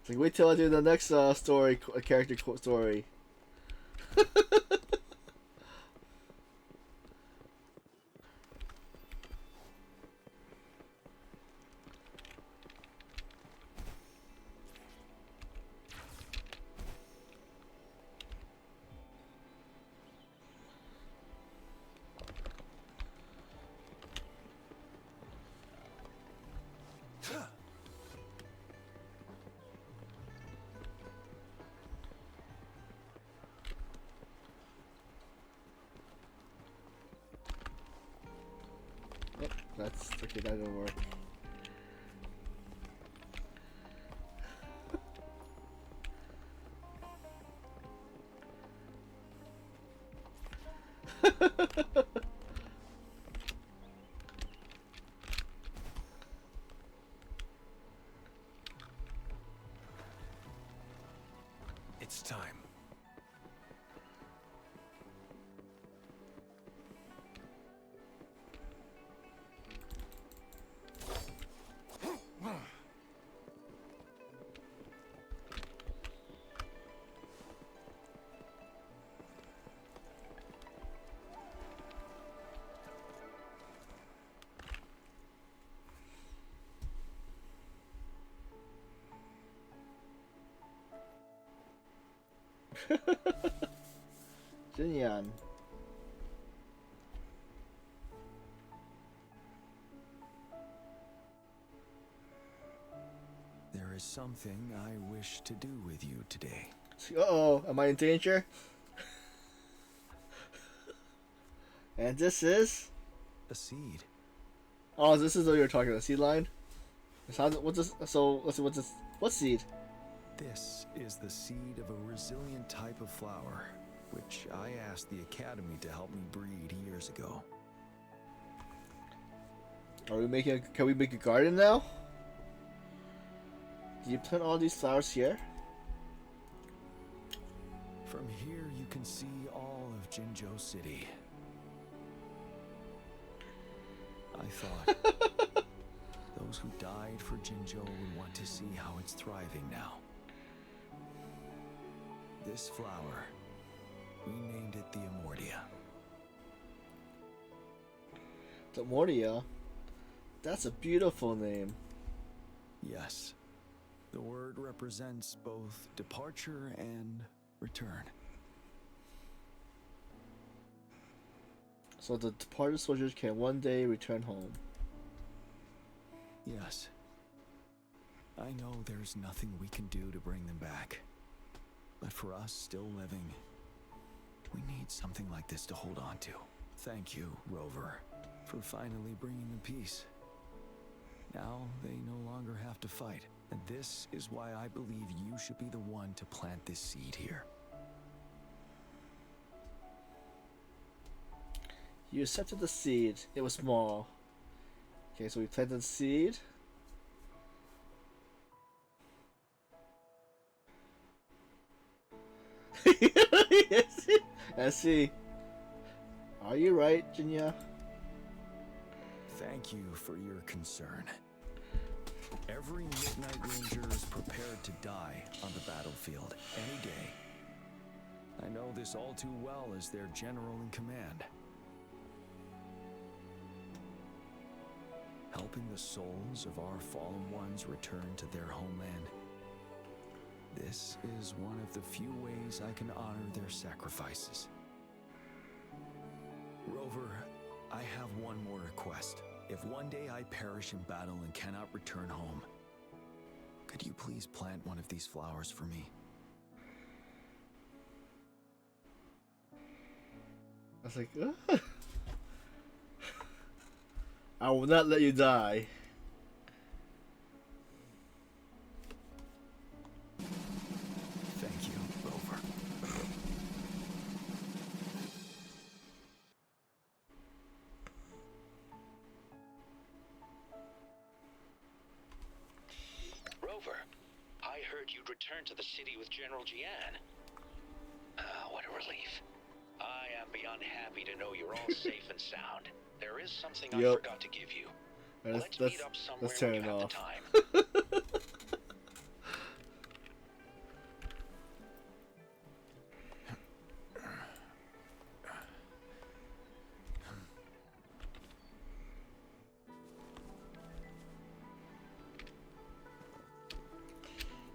Speaker 1: It's like, wait till I do the next story, character story. That's okay, that didn't work.
Speaker 9: It's time.
Speaker 1: Jiyan.
Speaker 3: There is something I wish to do with you today.
Speaker 1: Uh-oh, am I in danger? And this is...
Speaker 3: A seed.
Speaker 1: Oh, this is what you're talking about, seed line? What's this? So, let's see, what's this? What seed?
Speaker 3: This is the seed of a resilient type of flower, which I asked the Academy to help me breed years ago.
Speaker 1: Are we making can we make a garden now? Do you plant all these flowers here?
Speaker 3: From here you can see all of Jinzhou City. I thought those who died for Jinzhou would want to see how it's thriving now. This flower, we named it the Amortia.
Speaker 1: The Mordia? That's a beautiful name.
Speaker 3: Yes, the word represents both departure and return.
Speaker 1: So the departed soldiers can one day return home.
Speaker 3: Yes. I know there's nothing we can do to bring them back. But for us still living, we need something like this to hold on to. Thank you, Rover, for finally bringing them peace. Now they no longer have to fight. And this is why I believe you should be the one to plant this seed here.
Speaker 1: You accepted the seed. It was small. Okay, so we planted the seed. Yes. Let's see. Are you right, Jinya?
Speaker 3: Thank you for your concern. Every Midnight Ranger is prepared to die on the battlefield any day. I know this all too well as their general in command. Helping the souls of our fallen ones return to their homeland. This is one of the few ways I can honor their sacrifices. Rover, I have one more request. If one day I perish in battle and cannot return home, could you please plant one of these flowers for me?
Speaker 1: I was like, I will not let you die.
Speaker 3: Thank you, Rover.
Speaker 7: Rover, I heard you'd returned to the city with General Jiyan. Ah, what a relief. I am beyond happy to know you're all safe and sound. There is something I
Speaker 1: Yep.
Speaker 7: forgot to give you.
Speaker 1: Right,
Speaker 7: Let's meet up somewhere
Speaker 1: let's turn
Speaker 7: when you
Speaker 1: it
Speaker 7: have
Speaker 1: off.
Speaker 7: the time.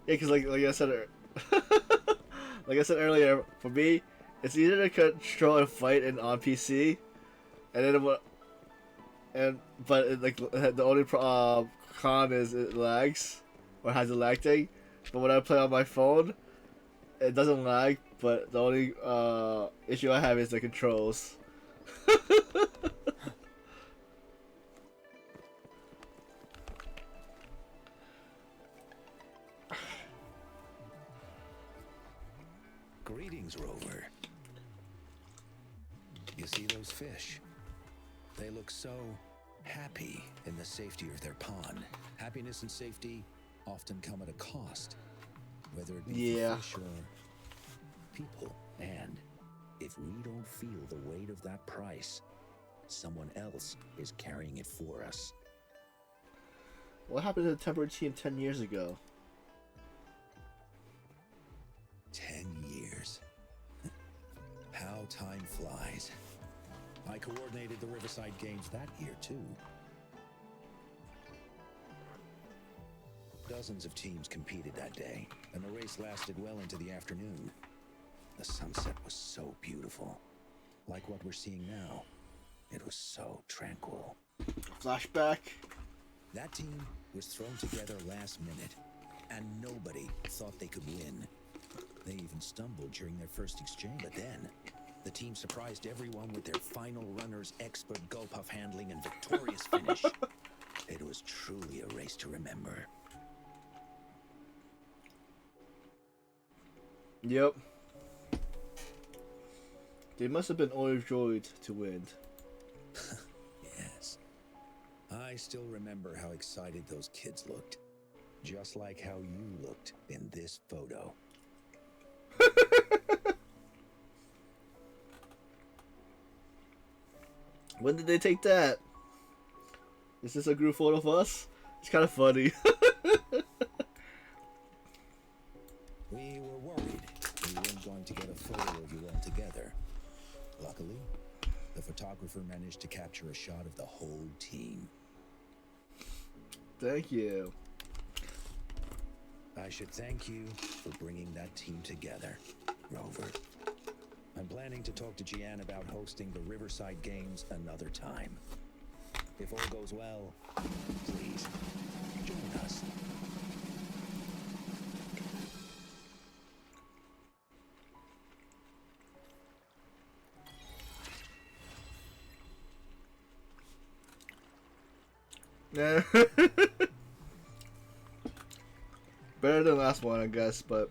Speaker 1: Yeah, because like I said, like I said earlier, for me, it's easier to control and fight on PC, and then like the only con is it lags or has a lag thing. But when I play on my phone, it doesn't lag. But the only issue I have is the controls.
Speaker 2: Greetings, Rover. You see those fish? They look so happy in the safety of their pond. Happiness and safety often come at a cost, whether it be for fish or people. And if we don't feel the weight of that price, someone else is carrying it for us.
Speaker 1: What happened to the Temper team 10 years ago?
Speaker 2: 10 years. How time flies. I coordinated the Riverside Games that year, too. Dozens of teams competed that day, and the race lasted well into the afternoon. The sunset was so beautiful. Like what we're seeing now. It was so tranquil.
Speaker 1: Flashback.
Speaker 2: That team was thrown together last minute, and nobody thought they could win. They even stumbled during their first exchange, but then the team surprised everyone with their final runner's expert go puff handling and victorious finish. It was truly a race to remember.
Speaker 1: Yep. They must have been overjoyed to win.
Speaker 2: Yes. I still remember how excited those kids looked. Just like how you looked in this photo.
Speaker 1: When did they take that? Is this a group photo of us? It's kind of funny.
Speaker 2: We were worried we weren't going to get a photo of you all together. Luckily, the photographer managed to capture a shot of the whole team.
Speaker 1: Thank you.
Speaker 2: I should thank you for bringing that team together, Rover. I'm planning to talk to Jiyan about hosting the Riverside Games another time. If all goes well, please, join us.
Speaker 1: Better than last one, I guess, but